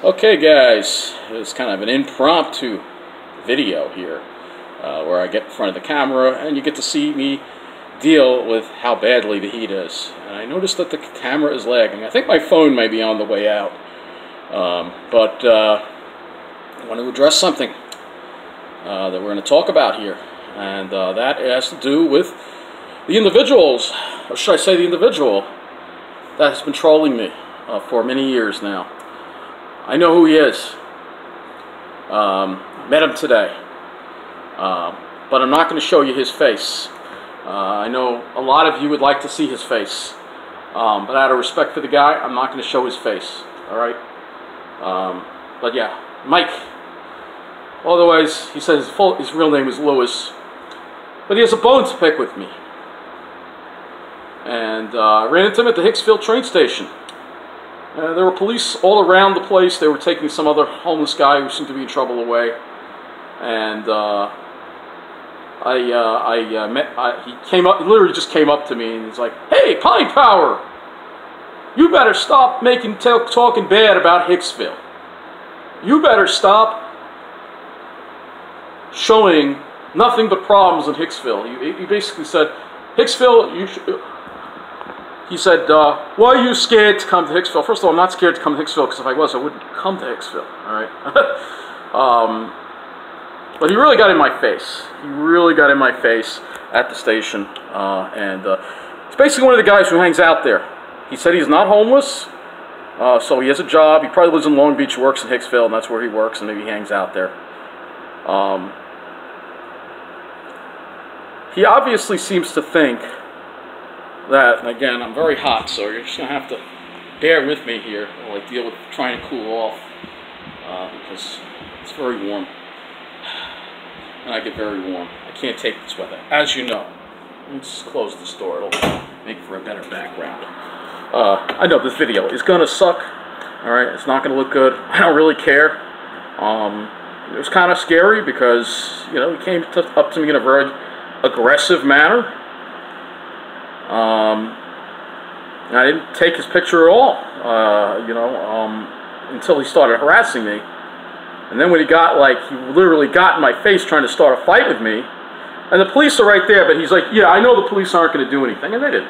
Okay guys, it's kind of an impromptu video here where I get in front of the camera and you get to see me deal with how badly the heat is. And I noticed that the camera is lagging. I think my phone may be on the way out. But I want to address something that we're going to talk about here. And that has to do with the individuals, or should I say the individual, that has been trolling me for many years now. I know who he is. Met him today. But I'm not going to show you his face. I know a lot of you would like to see his face. But out of respect for the guy, I'm not going to show his face. Alright? But yeah, Mike. Otherwise, he says his real name is Lewis. But he has a bone to pick with me. And I ran into him at the Hicksville train station. There were police all around the place. They were taking some other homeless guy who seemed to be in trouble away. And he came up, he literally just came up to me and he's like, "Hey, Pine Power, you better stop talking bad about Hicksville. You better stop showing nothing but problems in Hicksville." He basically said, "Hicksville, you should..." He said, "Why are you scared to come to Hicksville?" First of all, I'm not scared to come to Hicksville, because if I was, I wouldn't come to Hicksville, alright? But he really got in my face. He really got in my face at the station. It's basically one of the guys who hangs out there. He said he's not homeless, so he has a job. He probably lives in Long Beach, works in Hicksville, and that's where he works, and maybe he hangs out there. He obviously seems to think that, and again, I'm very hot, so you're just going to have to bear with me here while I deal with trying to cool off, because it's very warm, and I get very warm. I can't take this weather, as you know. Let's close this door. It'll make for a better background. I know this video is going to suck, alright? It's not going to look good. I don't really care. It was kind of scary because, you know, he came up to me in a very aggressive manner. And I didn't take his picture at all, until he started harassing me. And then when he literally got in my face trying to start a fight with me, and the police are right there, but he's like, "Yeah, I know the police aren't going to do anything," and they didn't.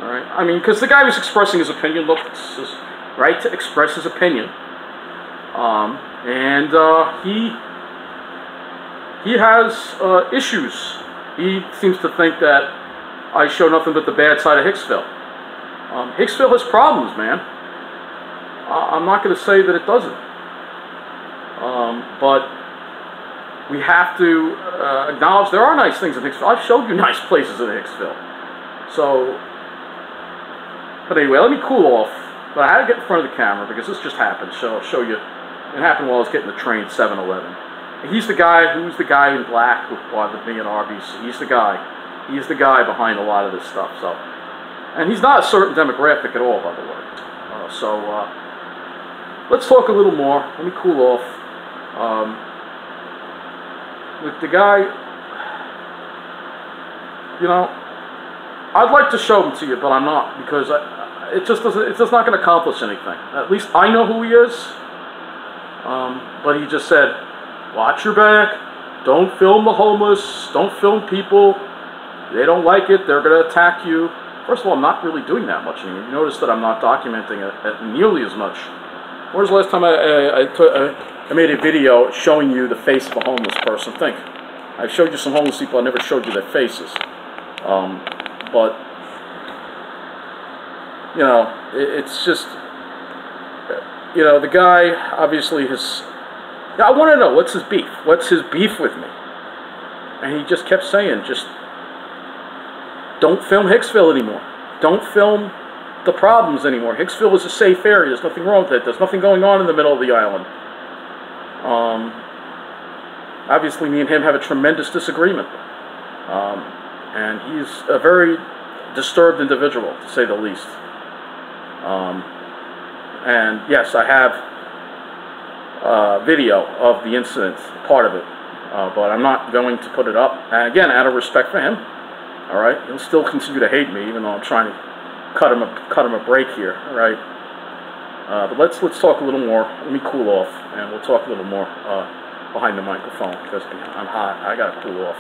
All right, I mean, because the guy was expressing his opinion. Look, it's his right to express his opinion. He has issues. He seems to think that I show nothing but the bad side of Hicksville. Hicksville has problems, man. I'm not going to say that it doesn't. But we have to acknowledge there are nice things in Hicksville. I've showed you nice places in Hicksville. So, but anyway, let me cool off. But I had to get in front of the camera because this just happened. So I'll show you. It happened while I was getting the train 7-Eleven. He's the guy who's the guy in black who bothered me in Arby's. He's the guy. He's the guy behind a lot of this stuff. So, and he's not a certain demographic at all, by the way. Let's talk a little more. Let me cool off. With the guy, you know, I'd like to show him to you, but I'm not, because it's just not going to accomplish anything. At least I know who he is. But he just said, "Watch your back. Don't film the homeless. Don't film people. They don't like it. They're going to attack you." First of all, I'm not really doing that much anymore. You notice that I'm not documenting it nearly as much. When was the last time I made a video showing you the face of a homeless person? Think. I've showed you some homeless people. I never showed you their faces. But, you know, it's just, you know, the guy obviously has... I want to know, what's his beef? What's his beef with me? And he just kept saying, just don't film Hicksville anymore. Don't film the problems anymore. Hicksville is a safe area. There's nothing wrong with it. There's nothing going on in the middle of the island. Obviously, me and him have a tremendous disagreement. And he's a very disturbed individual, to say the least. And yes, I have video of the incident, part of it. But I'm not going to put it up. And again, out of respect for him. All right, he'll still continue to hate me, even though I'm trying to cut him a break here. All right, But let's talk a little more. Let me cool off, and we'll talk a little more behind the microphone, because I'm hot. I gotta cool off.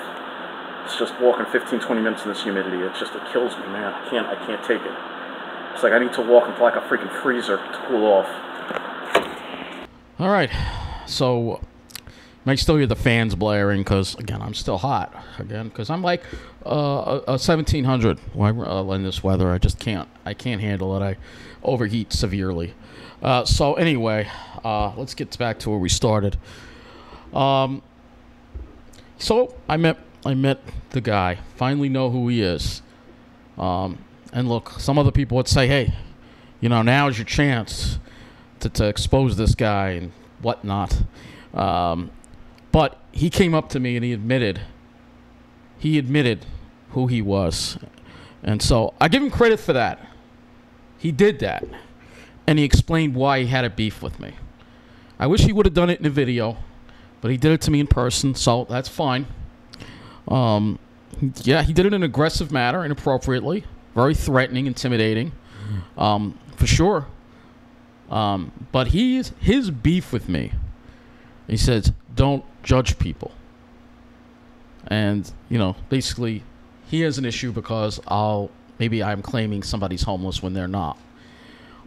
It's just walking 15-20 minutes in this humidity. It kills me, man. I can't take it. It's like I need to walk into like a freaking freezer to cool off. All right, so I still hear the fans blaring because, again, I'm still hot. Again, because I'm like a 1700 in this weather. I just can't. I can't handle it. I overheat severely. So anyway, let's get back to where we started. So I met the guy. Finally know who he is. And look, some other people would say, hey, you know, now's your chance to expose this guy and whatnot. But he came up to me and he admitted who he was. And so I give him credit for that. He did that. And he explained why he had a beef with me. I wish he would have done it in a video, but he did it to me in person, so that's fine. Yeah, he did it in an aggressive manner, inappropriately, very threatening, intimidating, for sure. But his beef with me, he says, don't judge people. And, you know, basically, he has an issue because maybe I'm claiming somebody's homeless when they're not.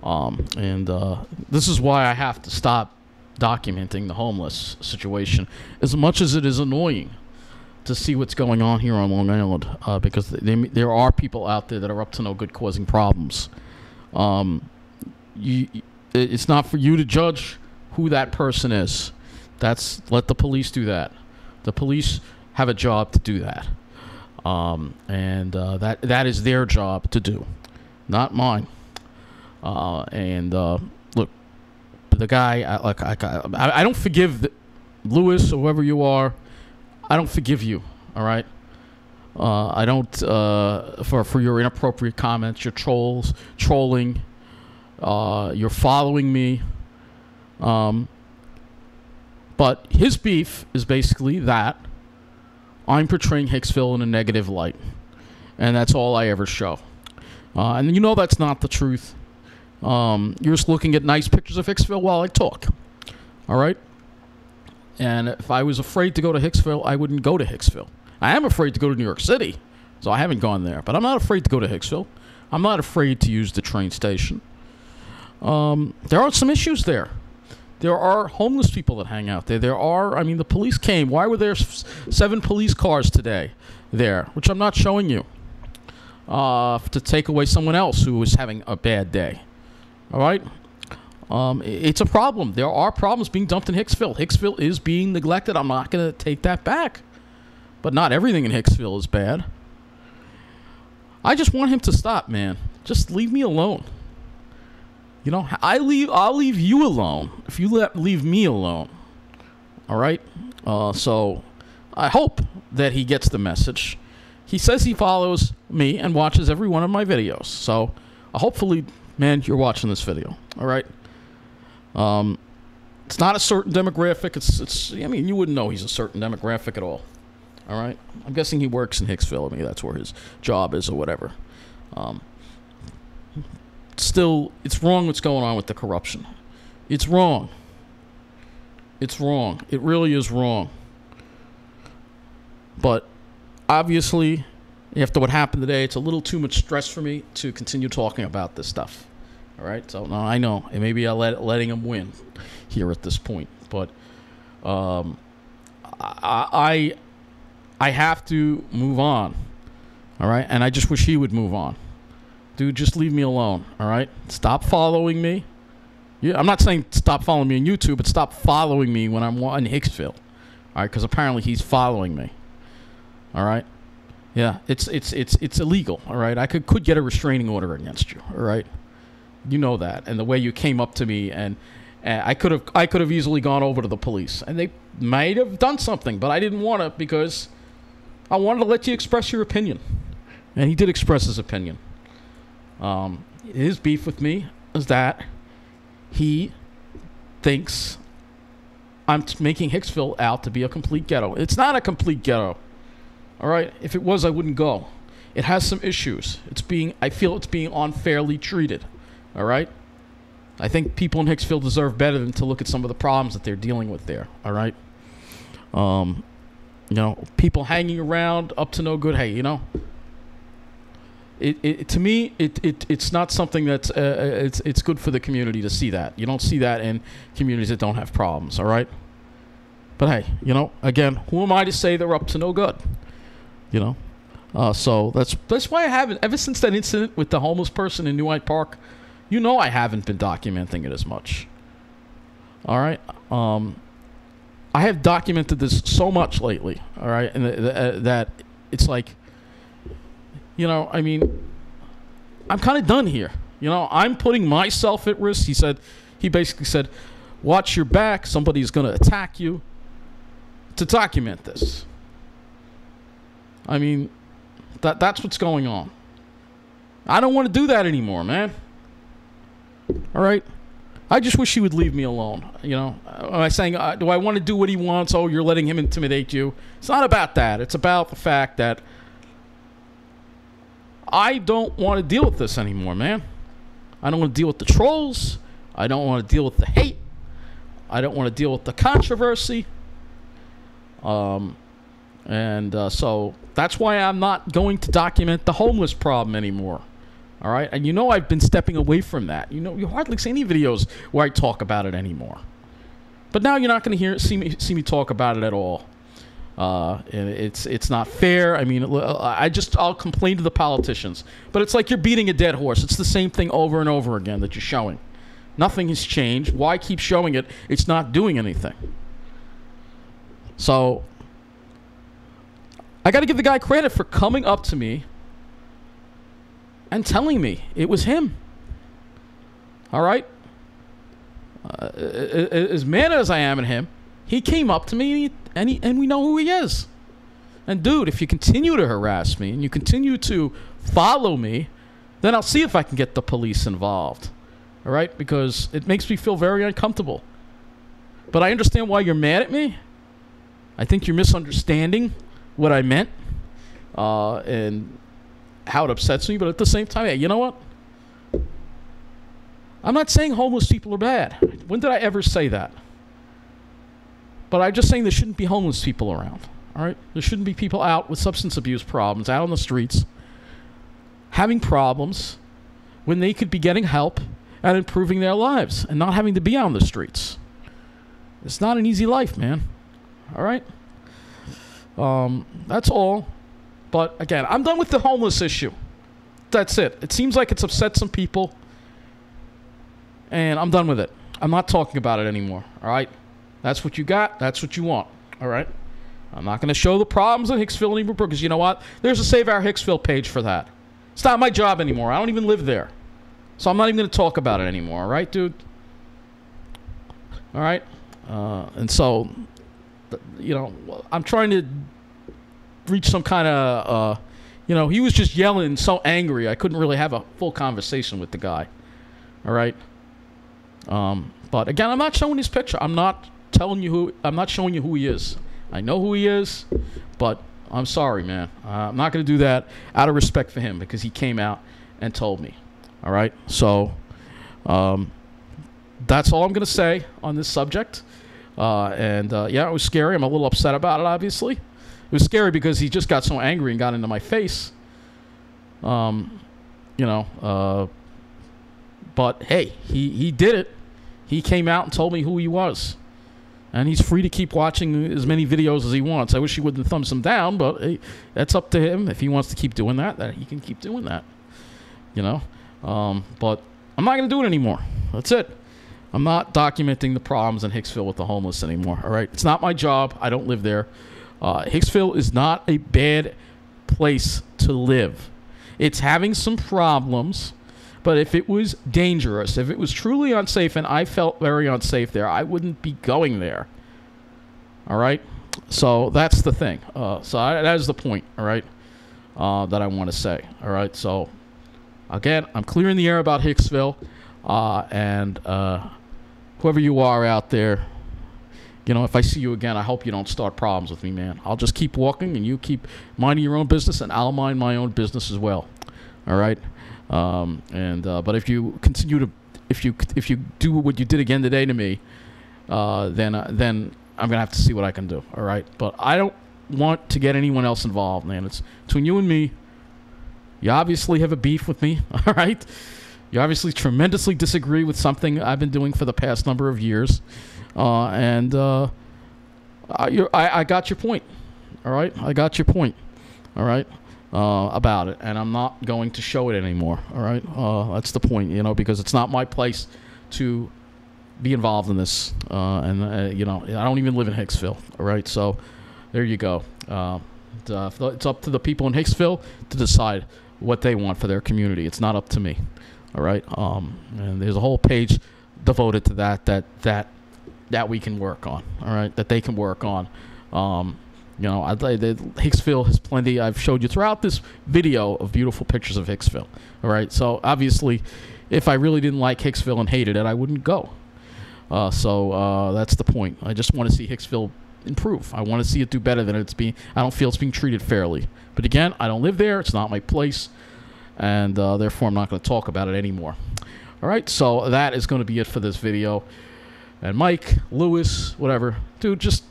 This is why I have to stop documenting the homeless situation, as much as it is annoying to see what's going on here on Long Island, because there are people out there that are up to no good causing problems. It's not for you to judge who that person is. Let the police do that. The police have a job to do that. That is their job to do, not mine. Look, the guy, I don't forgive Lewis or whoever you are. I don't forgive you. All right. I don't for your inappropriate comments, your trolling. You're following me. But his beef is basically that I'm portraying Hicksville in a negative light, and that's all I ever show. And you know that's not the truth. You're just looking at nice pictures of Hicksville while I talk. All right? And if I was afraid to go to Hicksville, I wouldn't go to Hicksville. I am afraid to go to New York City, so I haven't gone there. But I'm not afraid to go to Hicksville. I'm not afraid to use the train station. There are some issues there. There are homeless people that hang out there. The police came. Why were there 7 police cars today there, which I'm not showing you, to take away someone else who was having a bad day? All right? It's a problem. There are problems being dumped in Hicksville. Hicksville is being neglected. I'm not going to take that back. But not everything in Hicksville is bad. I just want him to stop, man. Just leave me alone. You know, I'll leave you alone if you leave me alone. All right? So I hope that he gets the message. He says he follows me and watches every one of my videos. So hopefully, man, you're watching this video. All right? It's not a certain demographic. I mean, you wouldn't know he's a certain demographic at all. All right? I'm guessing he works in Hicksville. I mean, that's where his job is or whatever. Still, it's wrong what's going on with the corruption. It's wrong. It's wrong. It really is wrong. But obviously, after what happened today, it's a little too much stress for me to continue talking about this stuff. All right? So, no, I know. And maybe I'll letting him win here at this point. But I have to move on. All right? And I just wish he would move on. Dude, just leave me alone, all right? Stop following me. Yeah, I'm not saying stop following me on YouTube, but stop following me when I'm in Hicksville, all right? Because apparently he's following me, all right? Yeah, it's illegal, all right? I could get a restraining order against you, all right? You know that, and the way you came up to me, and I could have easily gone over to the police, and they might have done something, but I didn't want to because I wanted to let you express your opinion, and he did express his opinion. His beef with me is that he thinks I'm making Hicksville out to be a complete ghetto. It's not a complete ghetto. All right? If it was, I wouldn't go. It has some issues. I feel it's being unfairly treated. All right? I think people in Hicksville deserve better than to look at some of the problems that they're dealing with there. All right. You know, people hanging around up to no good. Hey, you know, to me, it's not something that's it's good for the community to see that. You don't see that in communities that don't have problems. All right. But hey, you know, again, who am I to say they're up to no good? You know, so that's why I haven't, ever since that incident with the homeless person in New Hyde Park. You know, I haven't been documenting it as much. All right. I have documented this so much lately, all right, and that it's like, you know, I mean, I'm kind of done here. You know, I'm putting myself at risk. He basically said, watch your back. Somebody's going to attack you, to document this. I mean, that's what's going on. I don't want to do that anymore, man. All right? I just wish he would leave me alone. You know, am I saying, do I want to do what he wants? Oh, you're letting him intimidate you. It's not about that. It's about the fact that I don't want to deal with this anymore, man. I don't want to deal with the trolls. I don't want to deal with the hate. I don't want to deal with the controversy. So that's why I'm not going to document the homeless problem anymore. All right, and you know I've been stepping away from that. You know, you hardly see any videos where I talk about it anymore. But now you're not going to see me talk about it at all. And it's not fair. I mean, I'll complain to the politicians, but it's like you're beating a dead horse. It's the same thing over and over again that you're showing. Nothing has changed. Why keep showing it? It's not doing anything. So I got to give the guy credit for coming up to me and telling me it was him. All right? As mad as I am at him, he came up to me and we know who he is. And dude, if you continue to harass me and you continue to follow me, then I'll see if I can get the police involved. All right? Because it makes me feel very uncomfortable. But I understand why you're mad at me. I think you're misunderstanding what I meant. And how it upsets me, but at the same time, hey, you know what? I'm not saying homeless people are bad. When did I ever say that? But I'm just saying there shouldn't be homeless people around. All right? There shouldn't be people out with substance abuse problems, out on the streets, having problems when they could be getting help and improving their lives and not having to be on the streets. It's not an easy life, man. All right? That's all. But, again, I'm done with the homeless issue. That's it. It seems like it's upset some people. And I'm done with it. I'm not talking about it anymore. All right? That's what you got. That's what you want. All right? I'm not going to show the problems in Hicksville anymore because, you know what? There's a Save Our Hicksville page for that. It's not my job anymore. I don't even live there. So I'm not even going to talk about it anymore. All right, dude? All right? And so, you know, I'm trying to reach some kind of, you know, he was just yelling so angry I couldn't really have a full conversation with the guy. All right? But again, I'm not showing his picture. I'm not showing you who he is. I know who he is, but I'm sorry, man. I'm not going to do that out of respect for him because he came out and told me. All right? So, that's all I'm going to say on this subject. Yeah, it was scary. I'm a little upset about it, obviously. It was scary because he just got so angry and got into my face. You know, but hey, he did it. He came out and told me who he was. And he's free to keep watching as many videos as he wants. I wish he wouldn't thumbs him down, but hey, that's up to him. If he wants to keep doing that, he can keep doing that. You know? But I'm not going to do it anymore. That's it. I'm not documenting the problems in Hicksville with the homeless anymore. All right? It's not my job. I don't live there. Hicksville is not a bad place to live. It's having some problems, but if it was dangerous, if it was truly unsafe, and I felt very unsafe there, I wouldn't be going there. All right? So that's the thing. That is the point, all right, that I want to say. All right? So, again, I'm clearing the air about Hicksville, and whoever you are out there, you know, if I see you again, I hope you don't start problems with me, man. I'll just keep walking, and you keep minding your own business, and I'll mind my own business as well. All right? But if you continue to if you do what you did again today to me, then I'm gonna have to see what I can do. All right, but I don't want to get anyone else involved, man. It's between you and me. You obviously have a beef with me. All right, you obviously tremendously disagree with something I've been doing for the past number of years, and I got your point. All right, I got your point. All right. About it, and I'm not going to show it anymore. All right, that's the point, you know, because it's not my place to be involved in this, and you know, I don't even live in Hicksville. All right, so there you go. It's up to the people in Hicksville to decide what they want for their community. It's not up to me. All right, and there's a whole page devoted to that we can work on. All right, that they can work on. You know, Hicksville has plenty. I've showed you throughout this video of beautiful pictures of Hicksville. All right, so obviously, if I really didn't like Hicksville and hated it, I wouldn't go. So that's the point. I just want to see Hicksville improve. I want to see it do better than it's being. I don't feel it's being treated fairly. But again, I don't live there. It's not my place, and therefore I'm not going to talk about it anymore. All right, so that is going to be it for this video. And Mike, Lewis, whatever, dude, just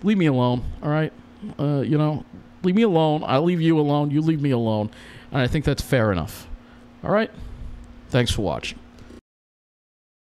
leave me alone, all right? You know, leave me alone. I'll leave you alone. You leave me alone. And I think that's fair enough. All right? Thanks for watching.